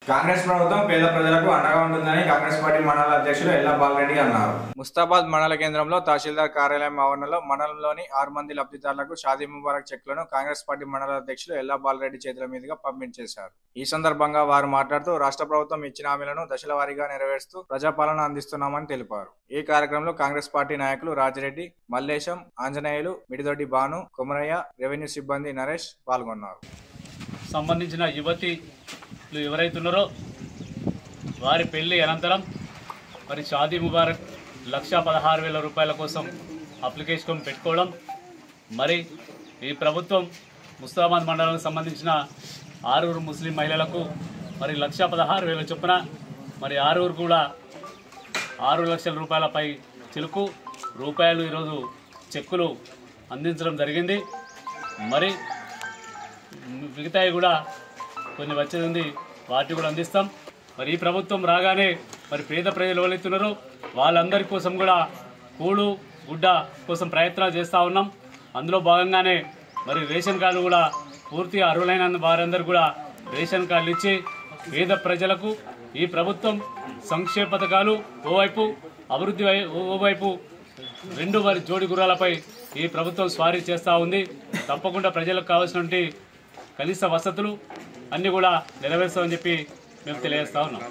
కాంగ్రెస్ ప్రభుత్వం పేద ప్రజలకు అండగా ఉంటుందని కాంగ్రెస్ పార్టీ మండల అధ్యక్షులు ఎల్లా బాలరెడ్డి అన్నారు. ముస్తాబాద్ మండల కేంద్రంలో తహసీల్దార్ కార్యాలయం ఆవరణలో మండలంలోని 6 మంది లబ్ధిదారులకు షాదీ ముబారక్ చెక్లను కాంగ్రెస్ పార్టీ మండల అధ్యక్షులు ఎల్లా బాలరెడ్డి చేతుల మీదుగా పంపించేశారు. ఈ సందర్భంగా వారు మాట్లాడుతూ రాష్ట్ర ప్రభుత్వం ఇచ్చిన హామీలను దశల వారీగా నెరవేరుస్తూ ప్రజాపాలన అందిస్తున్నామని తెలిపారు. ఈ కార్యక్రమంలో కాంగ్రెస్ పార్టీ నాయకులు రాజిరెడ్డి, మల్లేశం, ఆంజనేయులు, మిడిదొడ్డి భాను, కొమరయ్య, రెవెన్యూ సిబ్బంది నరేష్ పాల్గొన్నారు. సంబంధించిన యువతిలు ఎవరైతే ఉన్నారో వారి పెళ్లి అనంతరం మరి షాదీ ముబారక్ 1,16,000 రూపాయల కోసం అప్లికేషన్ పెట్టుకోవడం, మరి ఈ ప్రభుత్వం ముస్తాబాద్ మండలానికి సంబంధించిన 6 ముస్లిం మహిళలకు మరి 1,16,000 చొప్పున మరి 6 కూడా 6 లక్షల రూపాయలపై చిలుకు రూపాయలు ఈరోజు చెక్కులు అందించడం జరిగింది. మరి మిగతాయి కూడా కొన్ని వచ్చేది ఉంది, వాటిని కూడా అందిస్తాం. మరి ఈ ప్రభుత్వం రాగానే మరి పేద ప్రజలు ఎవరైతున్నారో వాళ్ళందరి కోసం కూడా కూడు గుడ్డ కోసం ప్రయత్నాలు చేస్తూ ఉన్నాం. అందులో భాగంగానే మరి రేషన్ కార్డు కూడా పూర్తిగా అర్హులైన వారందరూ కూడా రేషన్ కార్డులు ఇచ్చి పేద ప్రజలకు ఈ ప్రభుత్వం సంక్షేమ పథకాలు ఓవైపు అభివృద్ధి ఓవైపు 2 వారి జోడి గుర్రాలపై ఈ ప్రభుత్వం స్వారీ చేస్తూ ఉంది. తప్పకుండా ప్రజలకు కావాల్సినటువంటి కనీస వసతులు అన్నీ కూడా నెరవేరుస్తామని చెప్పి మేము తెలియజేస్తా ఉన్నాం.